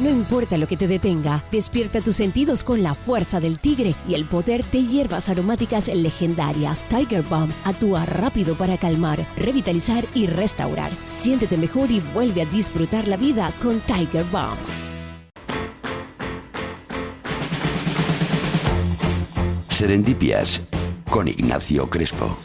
No importa lo que te detenga, despierta tus sentidos con la fuerza del tigre y el poder de hierbas aromáticas legendarias. Tiger Balm actúa rápido para calmar, revitalizar y restaurar. Siéntete mejor y vuelve a disfrutar la vida con Tiger Balm. Serendipias con Ignacio Crespo.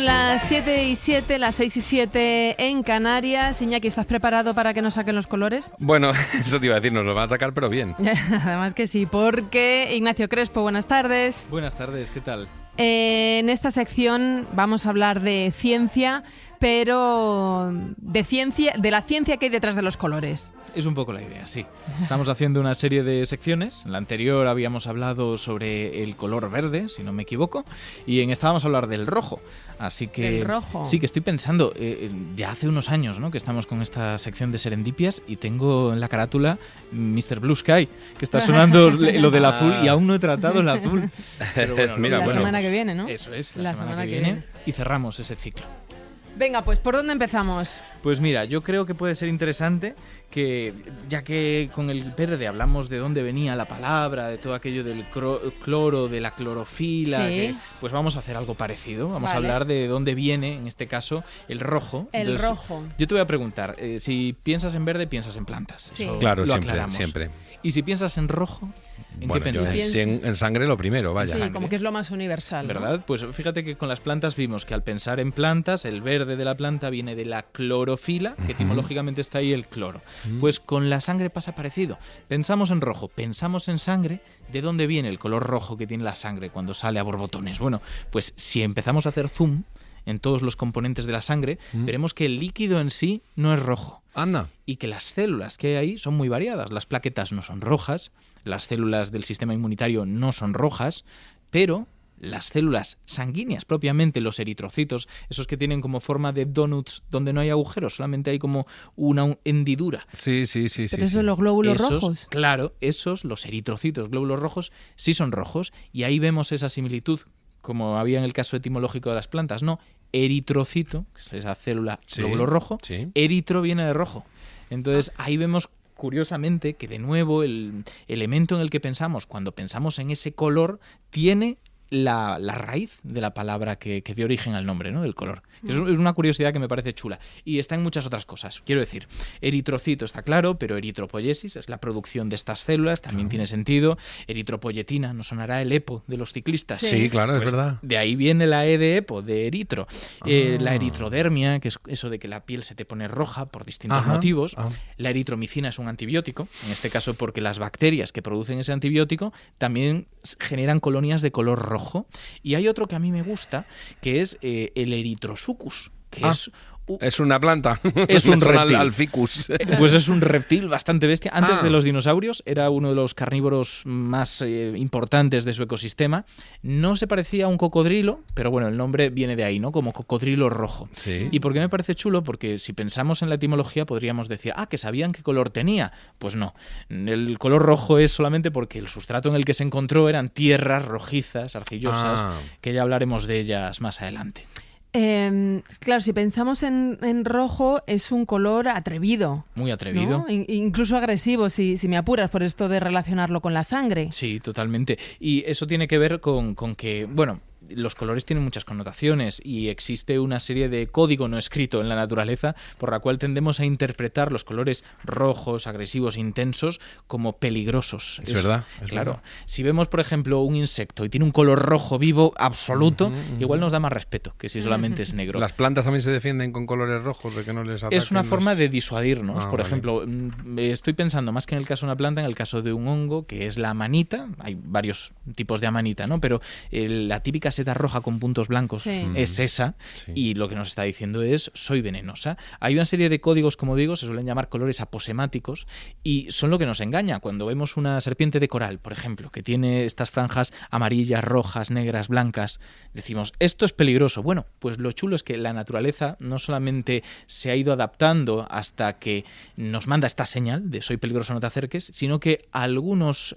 Las 7:07, las 6:07 en Canarias. Iñaki, ¿estás preparado para que nos saquen los colores? Bueno, eso te iba a decir, nos lo van a sacar, pero bien. Además que sí, porque Ignacio Crespo, buenas tardes. Buenas tardes, ¿qué tal? En esta sección vamos a hablar de ciencia, pero de la ciencia que hay detrás de los colores. Es un poco la idea, sí. Estamos haciendo una serie de secciones. En la anterior habíamos hablado sobre el color verde, si no me equivoco, y en esta vamos a hablar del rojo. Así que ¿El rojo? Sí, que estoy pensando, ya hace unos años, ¿no?, que estamos con esta sección de Serendipias y tengo en la carátula Mr. Blue Sky, que está sonando lo del azul y aún no he tratado el azul. Pero bueno, la semana que viene, ¿no? Eso es, la semana que viene. Y cerramos ese ciclo. Venga, pues ¿por dónde empezamos? Pues mira, yo creo que puede ser interesante que, ya que con el verde hablamos de dónde venía la palabra, de todo aquello del cloro, de la clorofila, sí, pues vamos a hacer algo parecido. Vamos a vale. hablar de dónde viene, en este caso, el rojo. El rojo. Yo te voy a preguntar, si piensas en verde, piensas en plantas. Sí. Eso Claro, lo aclaramos. siempre. Y si piensas en rojo, ¿en Bueno, qué yo piensas? en sangre lo primero, vaya. Sí, Sangre. como que es lo más universal, ¿no? ¿Verdad? Pues fíjate que con las plantas vimos que al pensar en plantas, el verde de la planta viene de la clorofila, que etimológicamente está ahí el cloro. Pues con la sangre pasa parecido. Pensamos en rojo, pensamos en sangre. ¿De dónde viene el color rojo que tiene la sangre cuando sale a borbotones? Bueno, pues si empezamos a hacer zoom en todos los componentes de la sangre, veremos que el líquido en sí no es rojo. Anda. Y que las células que hay ahí son muy variadas. Las plaquetas no son rojas, las células del sistema inmunitario no son rojas, pero las células sanguíneas, propiamente los eritrocitos, esos que tienen como forma de donuts donde no hay agujeros, solamente hay como una hendidura. Sí. Pero eso son los glóbulos rojos. Claro, esos, los eritrocitos, glóbulos rojos, sí son rojos, y ahí vemos esa similitud, como había en el caso etimológico de las plantas, ¿no? Eritrocito, que es esa célula glóbulo rojo, eritro viene de rojo. Entonces ahí vemos curiosamente que de nuevo el elemento en el que pensamos cuando pensamos en ese color tiene la raíz de la palabra que dio origen al nombre, ¿no?, del color. Es una curiosidad que me parece chula. Y está en muchas otras cosas. Quiero decir, eritrocito está claro, pero eritropoiesis es la producción de estas células, también tiene sentido. Eritropoyetina, nos sonará el EPO de los ciclistas. Sí, claro, Pues es verdad. de ahí viene la E de EPO, de eritro. La eritrodermia, que es eso de que la piel se te pone roja por distintos motivos. La eritromicina es un antibiótico, en este caso porque las bacterias que producen ese antibiótico también generan colonias de color rojo. Y hay otro que a mí me gusta, que es el eritrosucus, que es una planta. Es un reptil. Al ficus. Pues es un reptil bastante bestia. Antes de los dinosaurios era uno de los carnívoros más importantes de su ecosistema. No se parecía a un cocodrilo, pero bueno, el nombre viene de ahí, ¿no? Como cocodrilo rojo. Sí. ¿Y por qué me parece chulo? Porque si pensamos en la etimología podríamos decir, que sabían qué color tenía. Pues no. El color rojo es solamente porque el sustrato en el que se encontró eran tierras rojizas, arcillosas, que ya hablaremos de ellas más adelante. Claro, si pensamos en rojo, es un color atrevido. Muy atrevido. ¿No? Incluso agresivo, si me apuras, por esto de relacionarlo con la sangre. Sí, totalmente. Y eso tiene que ver con que, bueno, los colores tienen muchas connotaciones y existe una serie de código no escrito en la naturaleza por la cual tendemos a interpretar los colores rojos, agresivos, intensos como peligrosos. Es verdad. Claro. Si vemos, por ejemplo, un insecto y tiene un color rojo vivo absoluto, igual nos da más respeto que si solamente es negro. ¿Las plantas también se defienden con colores rojos de que no les ataquen? Es una forma de disuadirnos. Por vale. ejemplo, estoy pensando más que en el caso de una planta, en el caso de un hongo, que es la amanita. Hay varios tipos de amanita, ¿no? Pero la típica camiseta roja con puntos blancos es esa, y lo que nos está diciendo es soy venenosa. Hay una serie de códigos, como digo, se suelen llamar colores aposemáticos, y son lo que nos engaña. Cuando vemos una serpiente de coral, por ejemplo, que tiene estas franjas amarillas, rojas, negras, blancas, decimos, esto es peligroso. Bueno, pues lo chulo es que la naturaleza no solamente se ha ido adaptando hasta que nos manda esta señal de soy peligroso, no te acerques, sino que algunas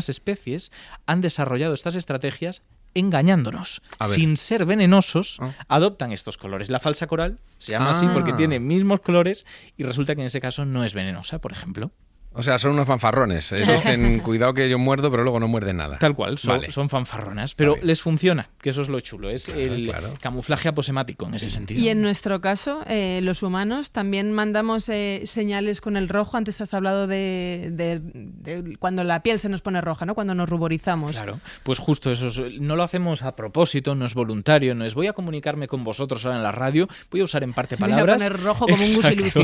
especies han desarrollado estas estrategias engañándonos. Sin ser venenosos, adoptan estos colores. La falsa coral se llama así porque tiene mismos colores y resulta que en ese caso no es venenosa, por ejemplo. O sea, son unos fanfarrones. Dicen, cuidado que yo muerdo, pero luego no muerden nada. Tal cual, son fanfarronas. Pero les funciona, que eso es lo chulo. Es el camuflaje aposemático en ese sentido. Y en nuestro caso, los humanos también mandamos señales con el rojo. Antes has hablado de cuando la piel se nos pone roja, ¿no? Cuando nos ruborizamos. Claro, pues justo eso. No lo hacemos a propósito, no es voluntario, no es voy a comunicarme con vosotros ahora en la radio, voy a usar en parte palabras. Voy a poner rojo como un gusiluz.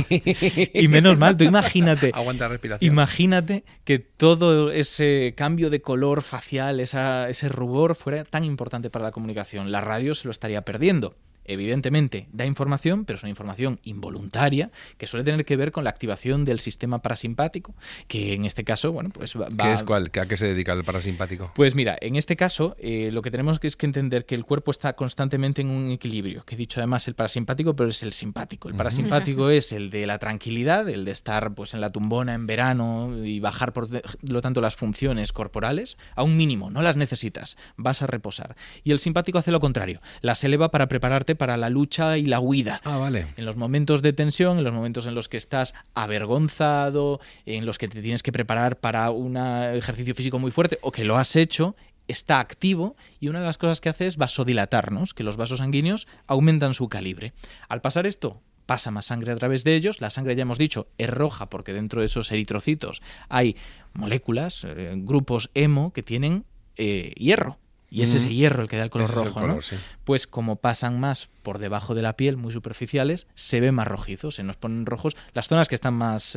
Y menos mal, tú imagínate. Aguanta respiración. Imagínate que todo ese cambio de color facial, ese rubor, fuera tan importante para la comunicación. La radio se lo estaría perdiendo. Evidentemente da información, pero es una información involuntaria que suele tener que ver con la activación del sistema parasimpático, que en este caso, bueno, pues va... ¿Qué es cuál? ¿A qué se dedica el parasimpático? Pues mira, en este caso lo que tenemos es que entender que el cuerpo está constantemente en un equilibrio, que he dicho además el parasimpático, pero es el simpático. El parasimpático es el de la tranquilidad, el de estar pues en la tumbona en verano y bajar por lo tanto las funciones corporales a un mínimo, no las necesitas, vas a reposar. Y el simpático hace lo contrario, las eleva para prepararte para la lucha y la huida. Vale. En los momentos de tensión, en los momentos en los que estás avergonzado, en los que te tienes que preparar para un ejercicio físico muy fuerte o que lo has hecho, está activo y una de las cosas que hace es vasodilatarnos, que los vasos sanguíneos aumentan su calibre. Al pasar esto, pasa más sangre a través de ellos. La sangre, ya hemos dicho, es roja porque dentro de esos eritrocitos hay moléculas, grupos hemo que tienen hierro. Y es ese hierro el que da el color rojo, ¿no? Sí. Pues como pasan más por debajo de la piel, muy superficiales, se ve más rojizo, se nos ponen rojos las zonas que están más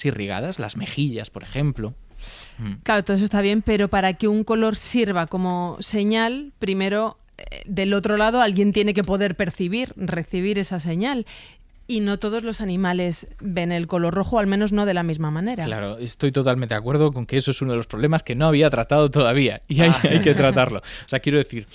irrigadas, las mejillas, por ejemplo. Claro, todo eso está bien, pero para que un color sirva como señal, primero, del otro lado, alguien tiene que poder recibir esa señal. Y no todos los animales ven el color rojo, al menos no de la misma manera. Claro, estoy totalmente de acuerdo con que eso es uno de los problemas que no había tratado todavía y hay que tratarlo. O sea, quiero decir,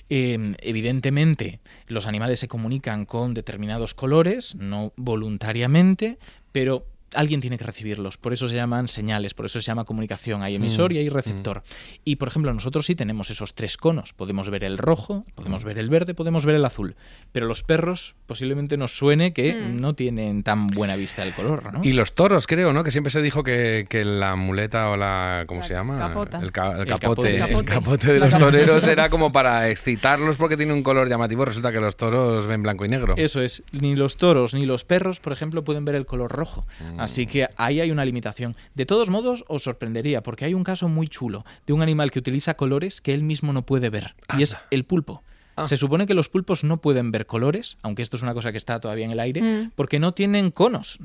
evidentemente los animales se comunican con determinados colores, no voluntariamente, pero alguien tiene que recibirlos, por eso se llaman señales, por eso se llama comunicación, hay emisor y hay receptor. Y por ejemplo, nosotros sí tenemos esos tres conos, podemos ver el rojo, podemos ver el verde, podemos ver el azul, pero los perros posiblemente nos suene que no tienen tan buena vista del color, ¿no? Y los toros, creo, ¿no? Que siempre se dijo que la muleta o la... ¿cómo se llama? Capota. El capote de los toreros era como para excitarlos porque tiene un color llamativo. Resulta que los toros ven blanco y negro. Eso es, ni los toros ni los perros, por ejemplo, pueden ver el color rojo. Así que ahí hay una limitación. De todos modos, os sorprendería, porque hay un caso muy chulo de un animal que utiliza colores que él mismo no puede ver, y es el pulpo. Se supone que los pulpos no pueden ver colores, aunque esto es una cosa que está todavía en el aire, porque no tienen conos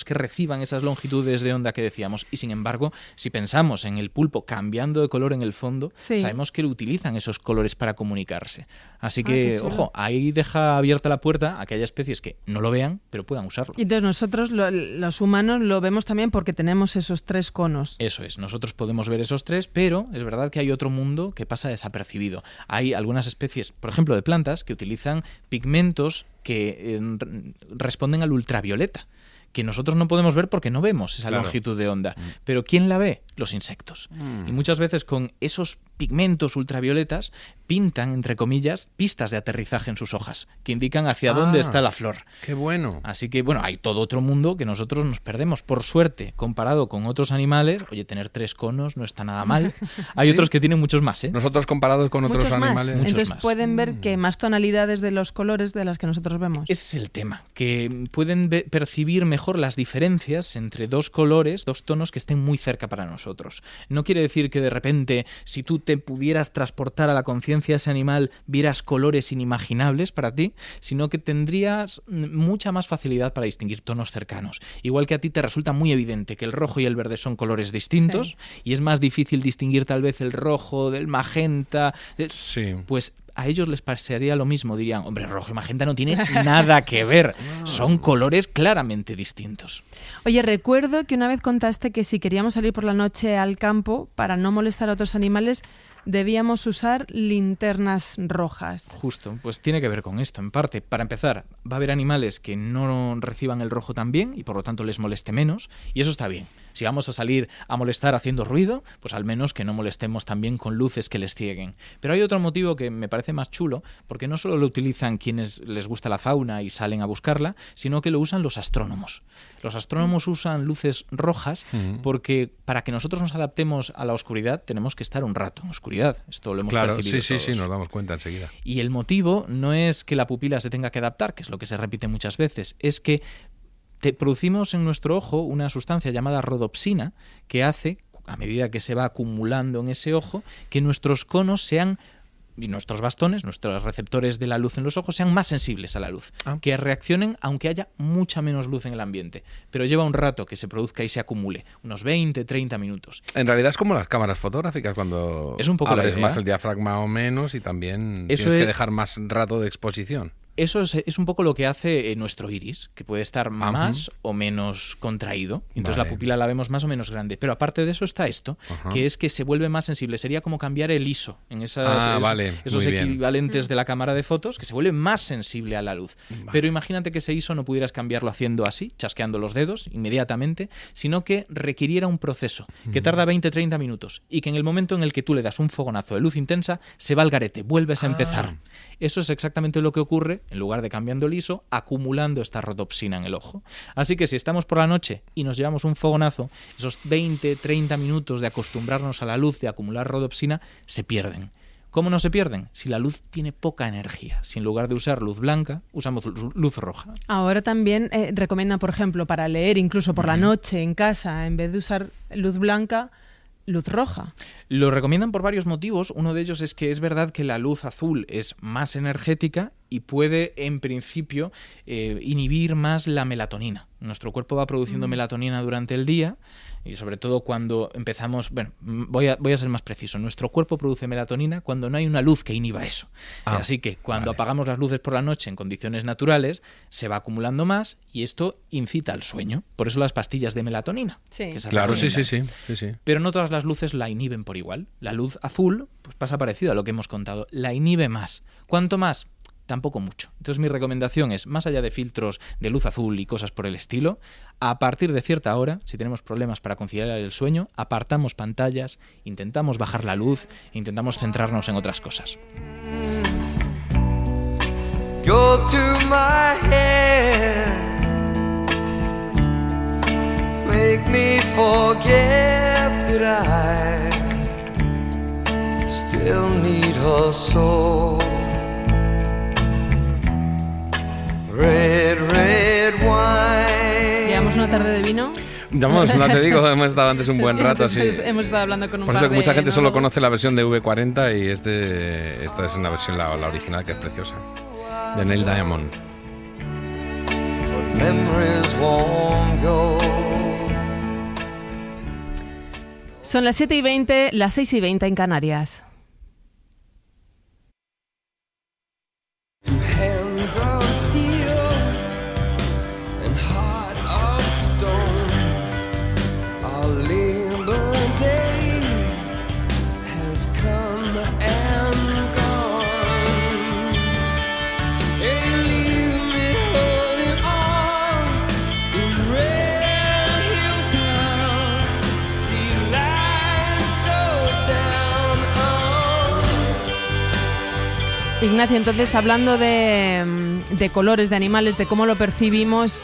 que reciban esas longitudes de onda que decíamos. Y sin embargo, si pensamos en el pulpo cambiando de color en el fondo, sabemos que utilizan esos colores para comunicarse. Así que, ojo, ahí deja abierta la puerta a que haya especies que no lo vean, pero puedan usarlo. Y entonces nosotros, los humanos, lo vemos también porque tenemos esos tres conos. Eso es, nosotros podemos ver esos tres, pero es verdad que hay otro mundo que pasa desapercibido. Hay algunas especies, por ejemplo, de plantas que utilizan pigmentos que responden al ultravioleta, que nosotros no podemos ver porque no vemos esa longitud de onda. Pero ¿quién la ve? Los insectos. Y muchas veces con esos pigmentos ultravioletas pintan, entre comillas, pistas de aterrizaje en sus hojas, que indican hacia dónde está la flor. ¡Qué bueno! Así que, bueno, hay todo otro mundo que nosotros nos perdemos. Por suerte, comparado con otros animales, oye, tener 3 conos no está nada mal. Hay otros que tienen muchos más, ¿eh? Nosotros comparados con otros animales... Entonces pueden ver que más tonalidades de los colores de las que nosotros vemos. Ese es el tema, que pueden percibir mejor las diferencias entre dos colores, dos tonos que estén muy cerca para nosotros. nosotros. No quiere decir que de repente, si tú te pudieras transportar a la conciencia de ese animal, vieras colores inimaginables para ti, sino que tendrías mucha más facilidad para distinguir tonos cercanos. Igual que a ti te resulta muy evidente que el rojo y el verde son colores distintos, y es más difícil distinguir tal vez el rojo del magenta, pues a ellos les pasaría lo mismo, dirían, hombre, rojo y magenta no tiene nada que ver, son colores claramente distintos. Oye, recuerdo que una vez contaste que si queríamos salir por la noche al campo, para no molestar a otros animales, debíamos usar linternas rojas. Justo, pues tiene que ver con esto, en parte. Para empezar, va a haber animales que no reciban el rojo tan bien y por lo tanto les moleste menos, y eso está bien. Si vamos a salir a molestar haciendo ruido, pues al menos que no molestemos también con luces que les cieguen. Pero hay otro motivo que me parece más chulo, porque no solo lo utilizan quienes les gusta la fauna y salen a buscarla, sino que lo usan los astrónomos. Los astrónomos usan luces rojas porque para que nosotros nos adaptemos a la oscuridad tenemos que estar un rato en oscuridad. Esto lo hemos percibido todos. Sí, nos damos cuenta enseguida. Y el motivo no es que la pupila se tenga que adaptar, que es lo que se repite muchas veces, es que producimos en nuestro ojo una sustancia llamada rodopsina que hace, a medida que se va acumulando en ese ojo, que nuestros conos sean, y nuestros bastones, nuestros receptores de la luz en los ojos, sean más sensibles a la luz, que reaccionen aunque haya mucha menos luz en el ambiente. Pero lleva un rato que se produzca y se acumule, unos 20, 30 minutos. En realidad es como las cámaras fotográficas, cuando es un poco abres más el diafragma o menos, y también tienes que dejar más rato de exposición. Eso es un poco lo que hace nuestro iris, que puede estar más o menos contraído. Entonces la pupila la vemos más o menos grande. Pero aparte de eso está esto, que es que se vuelve más sensible. Sería como cambiar el ISO en esos equivalentes de la cámara de fotos, que se vuelve más sensible a la luz. Pero imagínate que ese ISO no pudieras cambiarlo haciendo así, chasqueando los dedos inmediatamente, sino que requiriera un proceso que tarda 20-30 minutos y que en el momento en el que tú le das un fogonazo de luz intensa, se va al garete, vuelves a empezar. Eso es exactamente lo que ocurre, en lugar de cambiando el ISO, acumulando esta rodopsina en el ojo. Así que si estamos por la noche y nos llevamos un fogonazo, esos 20-30 minutos de acostumbrarnos a la luz, de acumular rodopsina, se pierden. ¿Cómo no se pierden? Si la luz tiene poca energía. Si en lugar de usar luz blanca, usamos luz roja. Ahora también recomiendan, por ejemplo, para leer incluso por la noche en casa, en vez de usar luz blanca, luz roja. Lo recomiendan por varios motivos. Uno de ellos es que es verdad que la luz azul es más energética y puede, en principio, inhibir más la melatonina. Nuestro cuerpo va produciendo melatonina durante el día y sobre todo cuando empezamos... Bueno, voy a ser más preciso. Nuestro cuerpo produce melatonina cuando no hay una luz que inhiba eso. Así que cuando apagamos las luces por la noche en condiciones naturales, se va acumulando más y esto incita al sueño. Por eso las pastillas de melatonina. Sí. Claro, sí. Pero no todas las luces la inhiben por igual. La luz azul pues pasa parecido a lo que hemos contado. La inhibe más. ¿Cuánto más? Tampoco mucho. Entonces mi recomendación es, más allá de filtros de luz azul y cosas por el estilo, a partir de cierta hora, si tenemos problemas para conciliar el sueño, apartamos pantallas, intentamos bajar la luz e intentamos centrarnos en otras cosas. Go to my head, make me forget that I still need her so. Red, red wine. ¿Llevamos una tarde de vino? No te digo, hemos estado antes un buen rato así. Hemos estado hablando con un par de... Por eso que mucha gente solo conoce la versión de V40 y esta es una versión, la original, que es preciosa, de Neil Diamond. Son las 7:20, las 6:20 en Canarias. Of steel and heart of stone, our Labor Day has come and gone. Hey, leave me holding on in Red Hill Town. See lights go down on. Ignacio, entonces, hablando de colores, de animales, de cómo lo percibimos,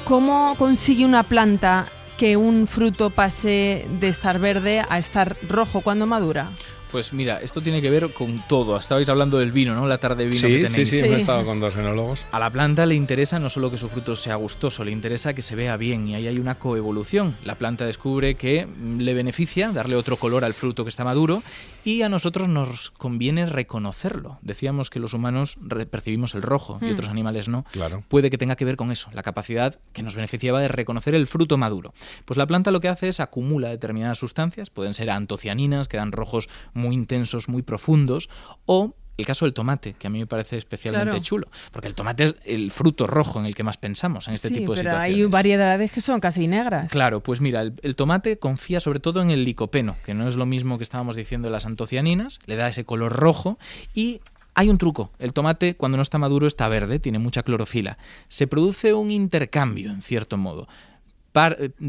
¿cómo consigue una planta que un fruto pase de estar verde a estar rojo cuando madura? Pues mira, esto tiene que ver con todo. Estabais hablando del vino, ¿no? La tarde de vino que tenéis. Sí, he estado con 2 enólogos. A la planta le interesa no solo que su fruto sea gustoso, le interesa que se vea bien, y ahí hay una coevolución. La planta descubre que le beneficia darle otro color al fruto que está maduro, y a nosotros nos conviene reconocerlo. Decíamos que los humanos percibimos el rojo y otros animales no. Claro. Puede que tenga que ver con eso, la capacidad que nos beneficiaba de reconocer el fruto maduro. Pues la planta lo que hace es acumula determinadas sustancias, pueden ser antocianinas, que dan rojos muy intensos, muy profundos, o el caso del tomate, que a mí me parece especialmente chulo, porque el tomate es el fruto rojo en el que más pensamos en este tipo de situaciones. Pero hay variedades que son casi negras. Claro, pues mira, el tomate confía sobre todo en el licopeno, que no es lo mismo que estábamos diciendo de las antocianinas, le da ese color rojo, y hay un truco. El tomate, cuando no está maduro, está verde, tiene mucha clorofila. Se produce un intercambio, en cierto modo.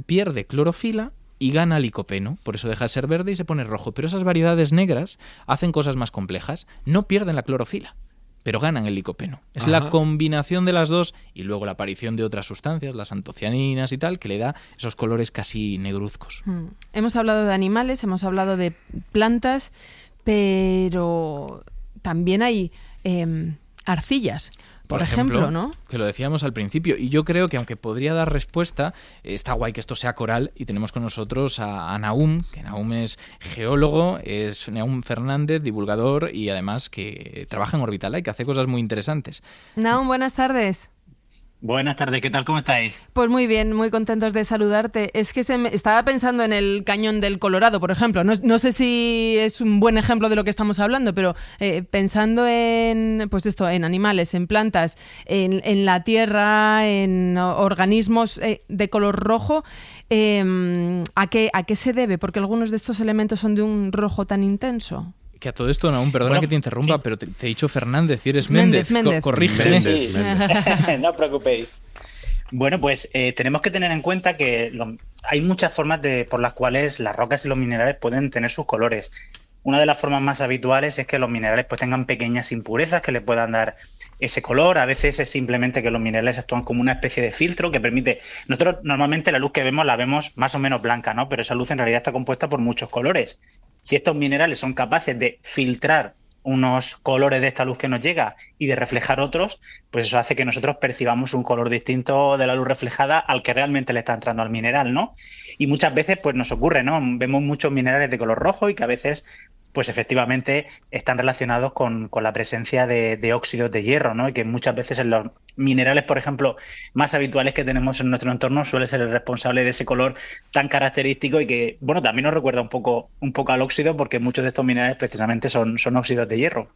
Pierde clorofila y gana licopeno, por eso deja de ser verde y se pone rojo. Pero esas variedades negras hacen cosas más complejas. No pierden la clorofila, pero ganan el licopeno. Es la combinación de las dos, y luego la aparición de otras sustancias, las antocianinas y tal, que le da esos colores casi negruzcos. Hemos hablado de animales, hemos hablado de plantas, pero también hay arcillas. Por ejemplo, ¿no? Que lo decíamos al principio. Y yo creo que aunque podría dar respuesta, está guay que esto sea coral, y tenemos con nosotros a Nahum, que Nahum es geólogo, es Nahum Fernández, divulgador, y además que trabaja en Orbitala y que hace cosas muy interesantes. Nahum, buenas tardes. Buenas tardes, ¿qué tal? ¿Cómo estáis? Pues muy bien, muy contentos de saludarte. Es que estaba pensando en el Cañón del Colorado, por ejemplo. No sé si es un buen ejemplo de lo que estamos hablando, pero pensando en, pues esto, en animales, en plantas, en la tierra, en organismos de color rojo, ¿a qué se debe? Porque algunos de estos elementos son de un rojo tan intenso. Que a todo esto, Nahum, perdona que te interrumpa, pero te he dicho Fernández y eres Méndez. Corrígeme. Sí. No os preocupéis. Bueno, pues tenemos que tener en cuenta que hay muchas formas por las cuales las rocas y los minerales pueden tener sus colores. Una de las formas más habituales es que los minerales pues tengan pequeñas impurezas que le puedan dar ese color. A veces es simplemente que los minerales actúan como una especie de filtro que permite... Nosotros normalmente la luz que vemos la vemos más o menos blanca, ¿no? Pero esa luz en realidad está compuesta por muchos colores. Si estos minerales son capaces de filtrar unos colores de esta luz que nos llega y de reflejar otros, pues eso hace que nosotros percibamos un color distinto de la luz reflejada al que realmente le está entrando al mineral, ¿no? Y muchas veces pues nos ocurre, ¿no? Vemos muchos minerales de color rojo y que a veces pues efectivamente están relacionados con la presencia de óxidos de hierro, ¿no? Y que muchas veces en los minerales, por ejemplo, más habituales que tenemos en nuestro entorno suele ser el responsable de ese color tan característico y que, bueno, también nos recuerda un poco al óxido, porque muchos de estos minerales precisamente son óxidos de hierro.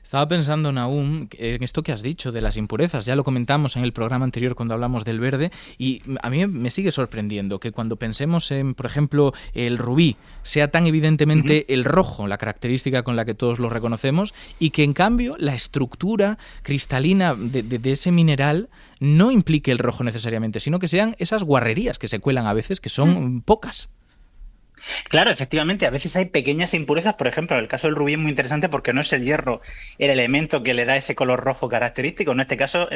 Estaba pensando, Nahum, en esto que has dicho de las impurezas. Ya lo comentamos en el programa anterior cuando hablamos del verde, y a mí me sigue sorprendiendo que cuando pensemos en, por ejemplo, el rubí, sea tan evidentemente el rojo, la característica con la que todos lo reconocemos, y que en cambio la estructura cristalina de ese mineral no implique el rojo necesariamente, sino que sean esas guarrerías que se cuelan a veces, que son pocas. Claro, efectivamente, a veces hay pequeñas impurezas. Por ejemplo, el caso del rubí es muy interesante porque no es el hierro el elemento que le da ese color rojo característico. En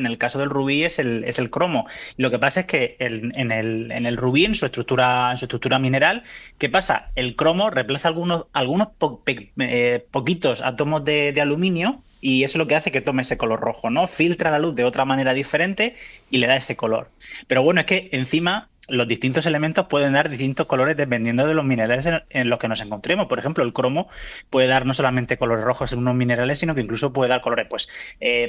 el caso del rubí es el cromo. Lo que pasa es que en el rubí, en su estructura mineral, ¿qué pasa? El cromo reemplaza algunos poquitos átomos de aluminio, y eso es lo que hace que tome ese color rojo, ¿no? Filtra la luz de otra manera diferente y le da ese color. Pero bueno, es que encima los distintos elementos pueden dar distintos colores dependiendo de los minerales en los que nos encontremos. Por ejemplo, el cromo puede dar no solamente colores rojos en unos minerales, sino que incluso puede dar colores pues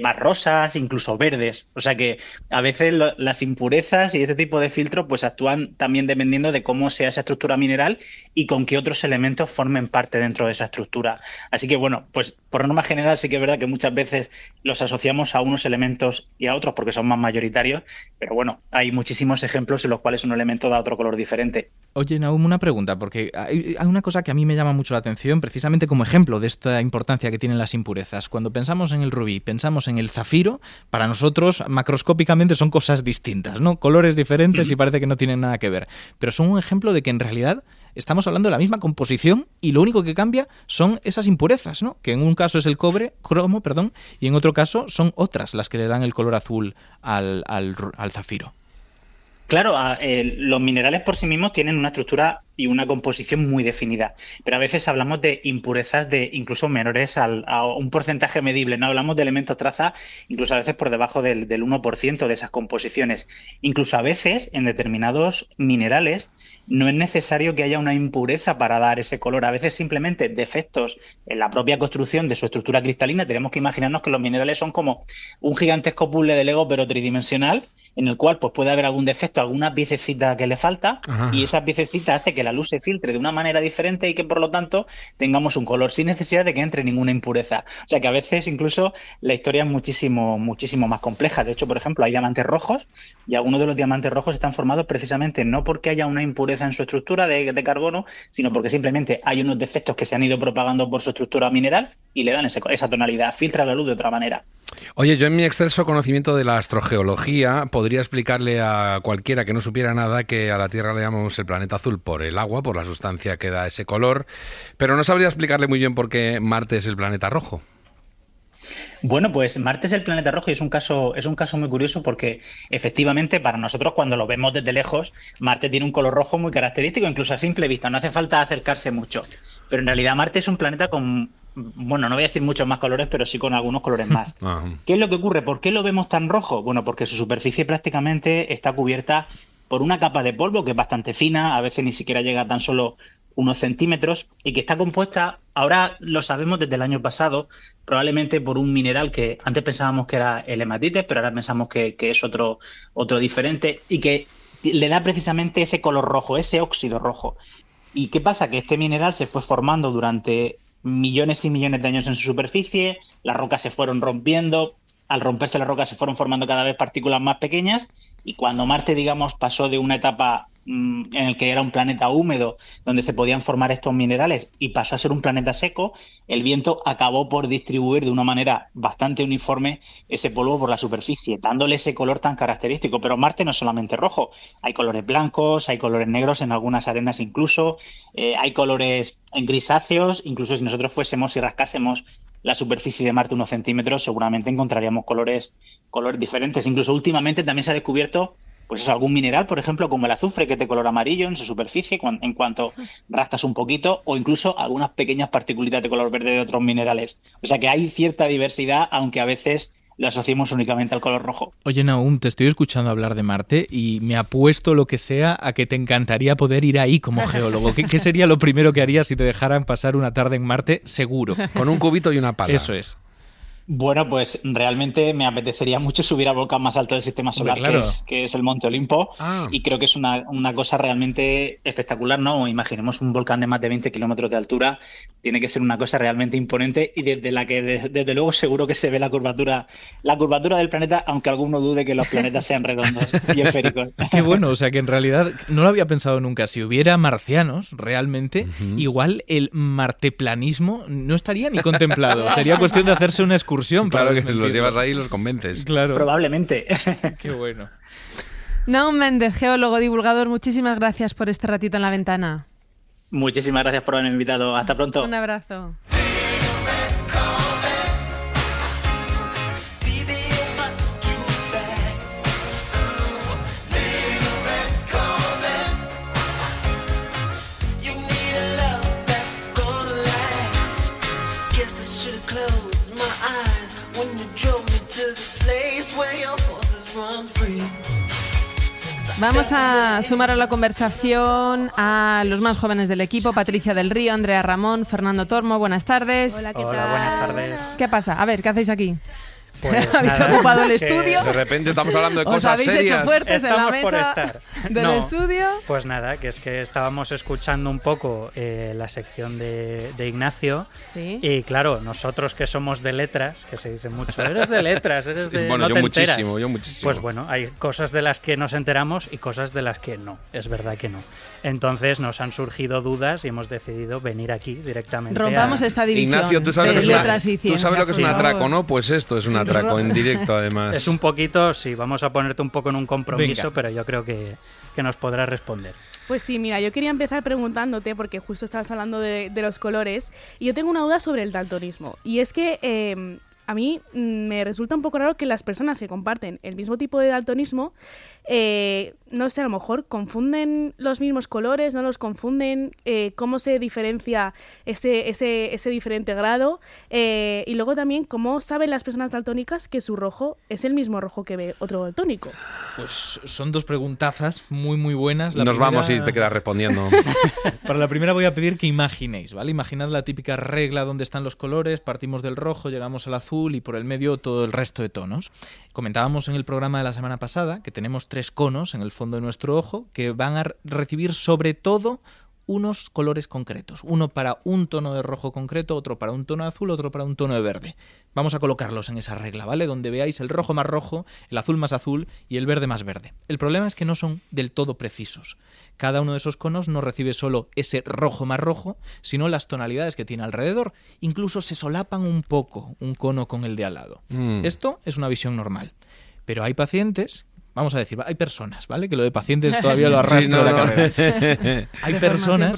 más rosas, incluso verdes. O sea que a veces las impurezas y este tipo de filtros pues actúan también dependiendo de cómo sea esa estructura mineral y con qué otros elementos formen parte dentro de esa estructura. Así que bueno, pues por norma general sí que es verdad que muchas veces los asociamos a unos elementos y a otros porque son más mayoritarios, pero bueno, hay muchísimos ejemplos en los cuales un elemento da otro color diferente. Oye, Nahum, una pregunta, porque hay una cosa que a mí me llama mucho la atención, precisamente como ejemplo de esta importancia que tienen las impurezas. Cuando pensamos en el rubí, pensamos en el zafiro, para nosotros macroscópicamente son cosas distintas, ¿no? Colores diferentes y parece que no tienen nada que ver. Pero son un ejemplo de que en realidad estamos hablando de la misma composición y lo único que cambia son esas impurezas, ¿no? Que en un caso es el cromo, y en otro caso son otras las que le dan el color azul al zafiro. Claro, los minerales por sí mismos tienen una estructura y una composición muy definida. Pero a veces hablamos de impurezas de incluso menores a un porcentaje medible, no hablamos de elementos traza, incluso a veces por debajo del 1% de esas composiciones. Incluso a veces en determinados minerales no es necesario que haya una impureza para dar ese color. A veces simplemente defectos en la propia construcción de su estructura cristalina. Tenemos que imaginarnos que los minerales son como un gigantesco puzzle de Lego pero tridimensional, en el cual pues puede haber algún defecto, alguna piececita que le falta, y esa piececita hace que la luz se filtre de una manera diferente y que por lo tanto tengamos un color sin necesidad de que entre ninguna impureza. O sea que a veces incluso la historia es muchísimo más compleja. De hecho, por ejemplo, hay diamantes rojos y algunos de los diamantes rojos están formados precisamente no porque haya una impureza en su estructura de carbono, sino porque simplemente hay unos defectos que se han ido propagando por su estructura mineral y le dan esa tonalidad, filtra la luz de otra manera. Oye, yo en mi excelso conocimiento de la astrogeología podría explicarle a cualquiera que no supiera nada que a la Tierra le llamamos el planeta azul por el agua, por la sustancia que da ese color, pero no sabría explicarle muy bien por qué Marte es el planeta rojo. Bueno, pues Marte es el planeta rojo y es un caso muy curioso porque efectivamente para nosotros cuando lo vemos desde lejos, Marte tiene un color rojo muy característico, incluso a simple vista, no hace falta acercarse mucho. Pero en realidad Marte es un planeta con, bueno, no voy a decir muchos más colores, pero sí con algunos colores más. ¿Qué es lo que ocurre? ¿Por qué lo vemos tan rojo? Bueno, porque su superficie prácticamente está cubierta por una capa de polvo que es bastante fina, a veces ni siquiera llega a tan solo unos centímetros, y que está compuesta, ahora lo sabemos desde el año pasado, probablemente por un mineral que antes pensábamos que era el hematites, pero ahora pensamos que es otro diferente, y que le da precisamente ese color rojo, ese óxido rojo. ¿Y qué pasa? Que este mineral se fue formando durante millones y millones de años en su superficie, las rocas se fueron rompiendo, al romperse las rocas se fueron formando cada vez partículas más pequeñas, y cuando Marte, digamos, pasó de una etapa en el que era un planeta húmedo donde se podían formar estos minerales y pasó a ser un planeta seco, el viento acabó por distribuir de una manera bastante uniforme ese polvo por la superficie, dándole ese color tan característico. Pero Marte no es solamente rojo, hay colores blancos, hay colores negros en algunas arenas incluso, hay colores grisáceos, incluso si nosotros fuésemos y rascásemos la superficie de Marte unos centímetros, seguramente encontraríamos colores diferentes. Incluso últimamente también se ha descubierto pues eso, algún mineral, por ejemplo, como el azufre, que es de color amarillo en su superficie en cuanto rascas un poquito, o incluso algunas pequeñas particulitas de color verde de otros minerales. O sea que hay cierta diversidad, aunque a veces lo asociamos únicamente al color rojo. Oye, Nahum, te estoy escuchando hablar de Marte y me apuesto lo que sea a que te encantaría poder ir ahí como geólogo. ¿Qué sería lo primero que harías si te dejaran pasar una tarde en Marte? Seguro. Con un cubito y una pala. Eso es. Bueno, pues realmente me apetecería mucho subir al volcán más alto del sistema solar, claro, que es el Monte Olimpo, y creo que es una cosa realmente espectacular, ¿no? Imaginemos un volcán de más de 20 kilómetros de altura, tiene que ser una cosa realmente imponente y desde la que desde luego seguro que se ve la curvatura del planeta, aunque alguno dude que los planetas sean redondos y esféricos. Qué bueno, o sea que en realidad no lo había pensado nunca. Si hubiera marcianos realmente, igual el marteplanismo no estaría ni contemplado. Sería cuestión de hacerse una excursión. Claro que los llevas ahí y los convences. Claro. Probablemente. Qué bueno. Nahum Méndez, geólogo, divulgador, muchísimas gracias por este ratito en La Ventana. Muchísimas gracias por haberme invitado. Hasta pronto. Un abrazo. Vamos a sumar a la conversación a los más jóvenes del equipo, Patricia del Río, Andrea Ramón, Fernando Tormo. Buenas tardes. Hola, ¿qué tal? Hola, buenas tardes. ¿Qué pasa? A ver, ¿qué hacéis aquí? Pues ¿Habéis ocupado el estudio? De repente estamos hablando de ¿Os cosas habéis serias. hecho fuertes Estamos en la por mesa estar. del estudio? Pues nada, que es que estábamos escuchando un poco la sección de Ignacio. Sí. Y claro, nosotros que somos de letras, que se dice mucho, eres de letras, eres de... Bueno, no yo te muchísimo, enteras. yo muchísimo. Pues bueno, hay cosas de las que nos enteramos y cosas de las que no, es verdad que no. Entonces nos han surgido dudas y hemos decidido venir aquí directamente. Rompamos esta división. Ignacio, ¿tú sabes, de lo que, letras y ¿tú sabes lo que es un ciencia, atraco, por no? Pues esto es un atraco en directo, además. Es un poquito, sí, vamos a ponerte un poco en un compromiso, Venga. pero yo creo que nos podrás responder. Pues sí, mira, yo quería empezar preguntándote, porque justo estabas hablando de los colores, y yo tengo una duda sobre el daltonismo. Y es que a mí me resulta un poco raro que las personas que comparten el mismo tipo de daltonismo no sé, a lo mejor confunden los mismos colores, no los confunden, cómo se diferencia ese diferente grado, y luego también cómo saben las personas daltónicas que su rojo es el mismo rojo que ve otro daltónico. Pues son dos preguntazas muy muy buenas. Nos vamos y te quedas respondiendo. Para la primera voy a pedir que imaginéis, ¿vale? Imaginad la típica regla donde están los colores, partimos del rojo, llegamos al azul y por el medio todo el resto de tonos. Comentábamos en el programa de la semana pasada que tenemos 3 conos en el fondo de nuestro ojo que van a recibir sobre todo unos colores concretos. Uno para un tono de rojo concreto, otro para un tono de azul, otro para un tono de verde. Vamos a colocarlos en esa regla, ¿vale? Donde veáis el rojo más rojo, el azul más azul y el verde más verde. El problema es que no son del todo precisos. Cada uno de esos conos no recibe solo ese rojo más rojo, sino las tonalidades que tiene alrededor. Incluso se solapan un poco un cono con el de al lado. Esto es una visión normal. Pero hay pacientes... Vamos a decir, hay personas, ¿vale? Que lo de pacientes todavía lo arrastro de la carrera. Hay personas,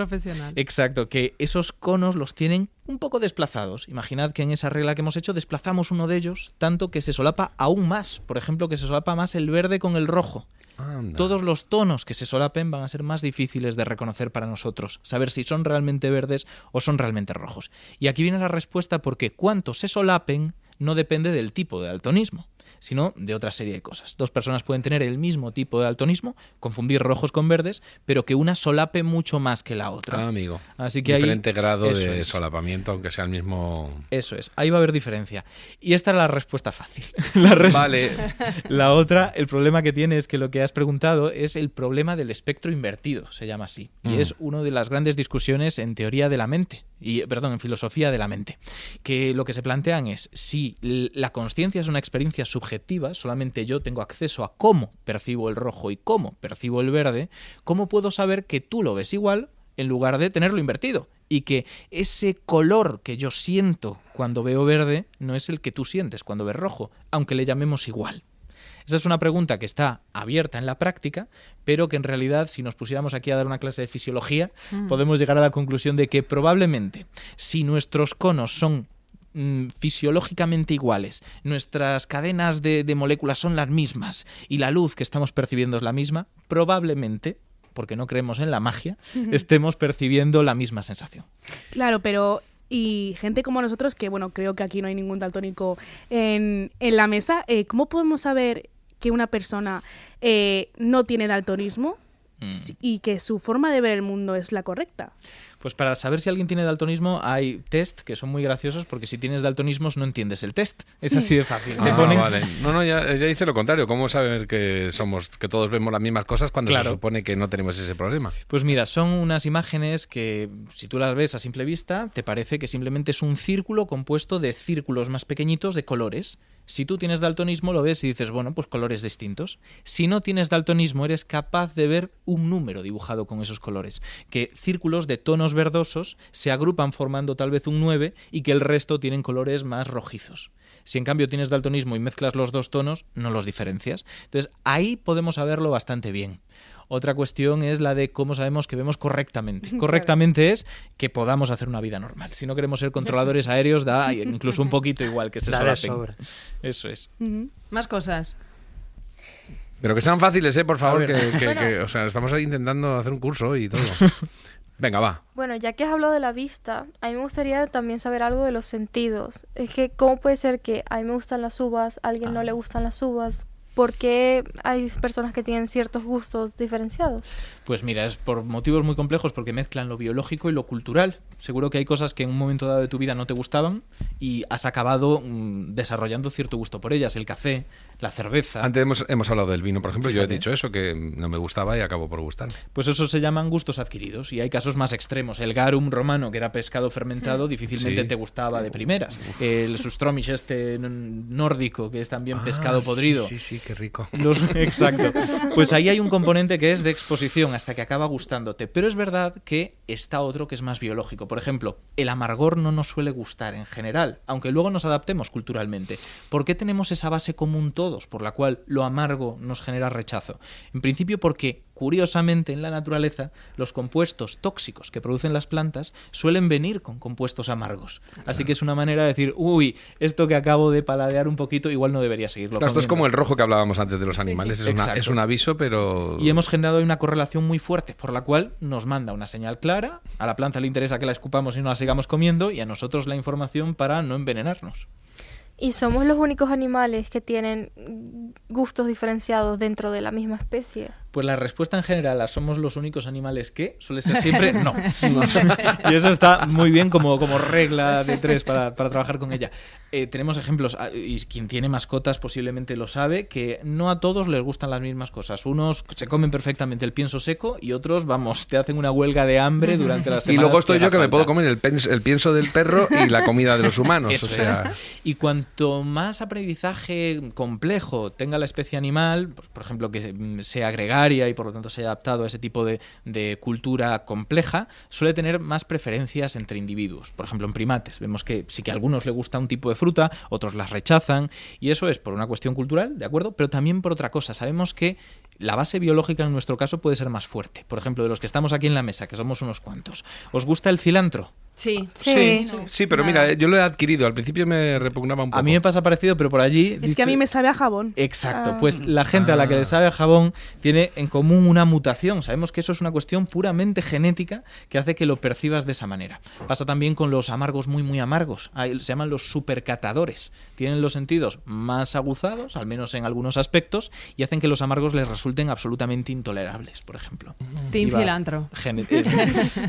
exacto, que esos conos los tienen un poco desplazados. Imaginad que en esa regla que hemos hecho desplazamos uno de ellos tanto que se solapa aún más. Por ejemplo, que se solapa más el verde con el rojo. Anda. Todos los tonos que se solapen van a ser más difíciles de reconocer para nosotros, saber si son realmente verdes o son realmente rojos. Y aquí viene la respuesta porque cuánto se solapen no depende del tipo de daltonismo, sino de otra serie de cosas. 2 personas pueden tener el mismo tipo de daltonismo, confundir rojos con verdes, pero que una solape mucho más que la otra. Amigo. Así que diferente grado de solapamiento, aunque sea el mismo... Eso es, ahí va a haber diferencia. Y esta era la respuesta fácil. Vale. La otra, el problema que tiene es que lo que has preguntado es el problema del espectro invertido, se llama así. Y es una de las grandes discusiones en teoría de la mente, en filosofía de la mente. Que lo que se plantean es si la consciencia es una experiencia subjetiva, solamente yo tengo acceso a cómo percibo el rojo y cómo percibo el verde, ¿cómo puedo saber que tú lo ves igual en lugar de tenerlo invertido? Y que ese color que yo siento cuando veo verde no es el que tú sientes cuando ves rojo, aunque le llamemos igual. Esa es una pregunta que está abierta en la práctica, pero que en realidad, si nos pusiéramos aquí a dar una clase de fisiología, podemos llegar a la conclusión de que probablemente si nuestros conos son fisiológicamente iguales, nuestras cadenas de moléculas son las mismas y la luz que estamos percibiendo es la misma, probablemente, porque no creemos en la magia, estemos percibiendo la misma sensación. Claro, pero y gente como nosotros, que bueno, creo que aquí no hay ningún daltónico en la mesa, ¿cómo podemos saber que una persona no tiene daltonismo y que su forma de ver el mundo es la correcta? Pues para saber si alguien tiene daltonismo hay test que son muy graciosos porque si tienes daltonismos no entiendes el test. Es así de fácil. Vale. No, ya hice lo contrario. ¿Cómo saber que todos vemos las mismas cosas cuando se supone que no tenemos ese problema? Pues mira, son unas imágenes que si tú las ves a simple vista te parece que simplemente es un círculo compuesto de círculos más pequeñitos de colores. Si tú tienes daltonismo lo ves y dices, bueno, pues colores distintos. Si no tienes daltonismo eres capaz de ver un número dibujado con esos colores, que círculos de tonos verdosos se agrupan formando tal vez un 9 y que el resto tienen colores más rojizos. Si en cambio tienes daltonismo y mezclas los dos tonos, no los diferencias. Entonces ahí podemos saberlo bastante bien. Otra cuestión es la de cómo sabemos que vemos correctamente. Correctamente es que podamos hacer una vida normal. Si no queremos ser controladores aéreos, da incluso un poquito igual que se solapen. Eso es. Más cosas. Pero que sean fáciles, por favor, o sea, estamos ahí intentando hacer un curso y todo. Venga, va. Bueno, ya que has hablado de la vista, a mí me gustaría también saber algo de los sentidos. Es que, ¿cómo puede ser que a mí me gustan las uvas, a alguien no le gustan las uvas? ¿Por qué hay personas que tienen ciertos gustos diferenciados? Pues mira, es por motivos muy complejos, porque mezclan lo biológico y lo cultural. Seguro que hay cosas que en un momento dado de tu vida no te gustaban y has acabado desarrollando cierto gusto por ellas. El café, la cerveza. Antes hemos hablado del vino, por ejemplo. Fíjate. Yo he dicho eso, que no me gustaba y acabó por gustarme. Pues eso se llaman gustos adquiridos y hay casos más extremos. El garum romano, que era pescado fermentado, difícilmente te gustaba de primeras. El sustromish nórdico, que es también pescado podrido. Sí, qué rico. Exacto. Pues ahí hay un componente que es de exposición hasta que acaba gustándote. Pero es verdad que está otro que es más biológico. Por ejemplo, el amargor no nos suele gustar en general, aunque luego nos adaptemos culturalmente. ¿Por qué tenemos esa base común todos, por la cual lo amargo nos genera rechazo? En principio porque, curiosamente, en la naturaleza, los compuestos tóxicos que producen las plantas suelen venir con compuestos amargos. Así que es una manera de decir, uy, esto que acabo de paladear un poquito, igual no debería seguirlo comiendo. Esto es como el rojo que hablábamos antes de los animales, es un aviso, pero... Y hemos generado una correlación muy fuerte, por la cual nos manda una señal clara, a la planta le interesa que la escupamos y no la sigamos comiendo, y a nosotros la información para no envenenarnos. ¿Y somos los únicos animales que tienen gustos diferenciados dentro de la misma especie? Pues la respuesta en general a somos los únicos animales que suele ser siempre no. Y eso está muy bien como regla de 3 para trabajar con ella. Tenemos ejemplos, y quien tiene mascotas posiblemente lo sabe, que no a todos les gustan las mismas cosas. Unos se comen perfectamente el pienso seco y otros, vamos, te hacen una huelga de hambre durante las semanas. Y luego estoy yo que me puedo comer el pienso del perro y la comida de los humanos. Eso es. Y cuanto más aprendizaje complejo tenga la especie animal, pues, por ejemplo, que sea agregada y por lo tanto se haya adaptado a ese tipo de cultura compleja, suele tener más preferencias entre individuos. Por ejemplo, en primates vemos que sí que a algunos les gusta un tipo de fruta, otros las rechazan, y eso es por una cuestión cultural, ¿de acuerdo? Pero también por otra cosa. Sabemos que la base biológica en nuestro caso puede ser más fuerte. Por ejemplo, de los que estamos aquí en la mesa, que somos unos cuantos, ¿os gusta el cilantro? Sí, pero mira, yo lo he adquirido. Al principio me repugnaba un poco. A mí me pasa parecido, pero por allí... Es que a mí me sabe a jabón. Exacto, pues la gente a la que le sabe a jabón tiene en común una mutación. Sabemos que eso es una cuestión puramente genética que hace que lo percibas de esa manera. Pasa también con los amargos muy, muy amargos. Se llaman los supercatadores. Tienen los sentidos más aguzados, al menos en algunos aspectos, y hacen que los amargos les resulten absolutamente intolerables, por ejemplo. Team cilantro.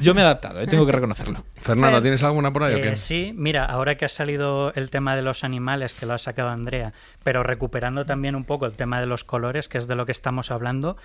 Yo me he adaptado, tengo que reconocerlo. Fernando, ¿tienes alguna por ahí o qué? Sí, mira, ahora que ha salido el tema de los animales, que lo ha sacado Andrea, pero recuperando también un poco el tema de los colores, que es de lo que estamos hablando,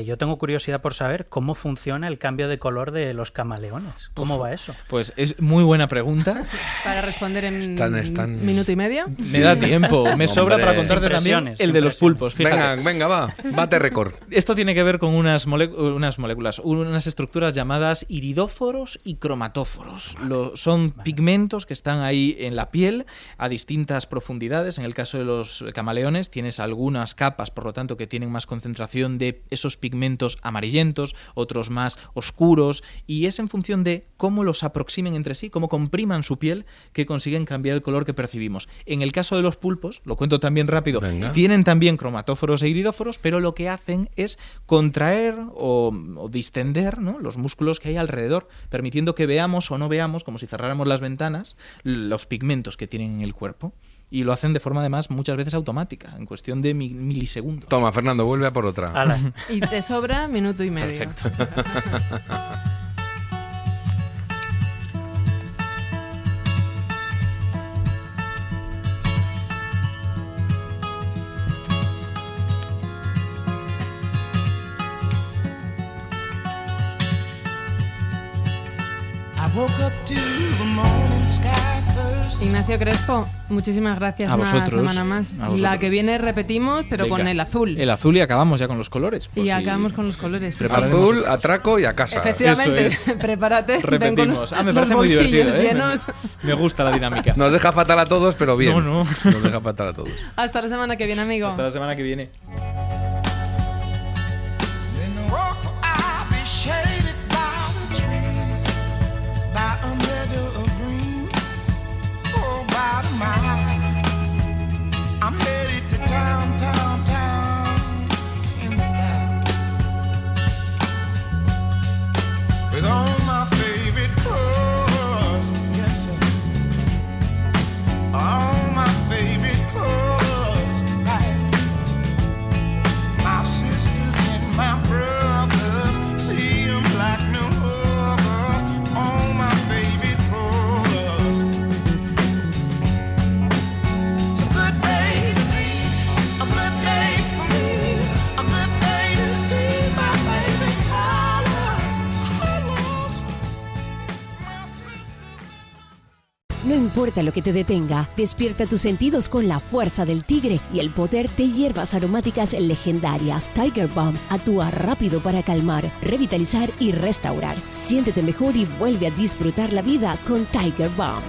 yo tengo curiosidad por saber cómo funciona el cambio de color de los camaleones. ¿Cómo va eso? Pues es muy buena pregunta. Para responder en minuto y medio. Me da tiempo, me sobra para contarte también el de los pulpos. Fíjate. Venga, va, bate récord. Esto tiene que ver con unas moléculas, unas estructuras llamadas iridóforos y cromatóforos. Son pigmentos que están ahí en la piel a distintas profundidades. En el caso de los camaleones tienes algunas capas, por lo tanto, que tienen más concentración de esos pigmentos amarillentos, otros más oscuros, y es en función de cómo los aproximen entre sí, cómo compriman su piel, que consiguen cambiar el color que percibimos. En el caso de los pulpos, lo cuento también rápido, tienen también cromatóforos e iridóforos, pero lo que hacen es contraer o distender, ¿no?, los músculos que hay alrededor, permitiendo que veamos o no veamos, como si cerráramos las ventanas, los pigmentos que tienen en el cuerpo. Y lo hacen de forma, además, muchas veces automática, en cuestión de milisegundos. Toma, Fernando, vuelve a por otra. Y te sobra minuto y medio. Perfecto. Ignacio Crespo, muchísimas gracias. A una vosotros, semana más. La que viene repetimos, pero venga, con el azul. El azul, y acabamos ya con los colores. Y acabamos con los colores. Azul, atraco y a casa. Efectivamente, prepárate. Repetimos. Me parece muy divertido. Llenos. Me gusta la dinámica. Nos deja fatal a todos, pero bien. No. Nos deja fatal a todos. Hasta la semana que viene, amigo. Hasta la semana que viene. I'm headed to town in style with all my favorite cars, yes sir, all my favorite cars, right. importa lo que te detenga, despierta tus sentidos con la fuerza del tigre y el poder de hierbas aromáticas legendarias. Tiger Balm actúa rápido para calmar, revitalizar y restaurar. Siéntete mejor y vuelve a disfrutar la vida con Tiger Balm.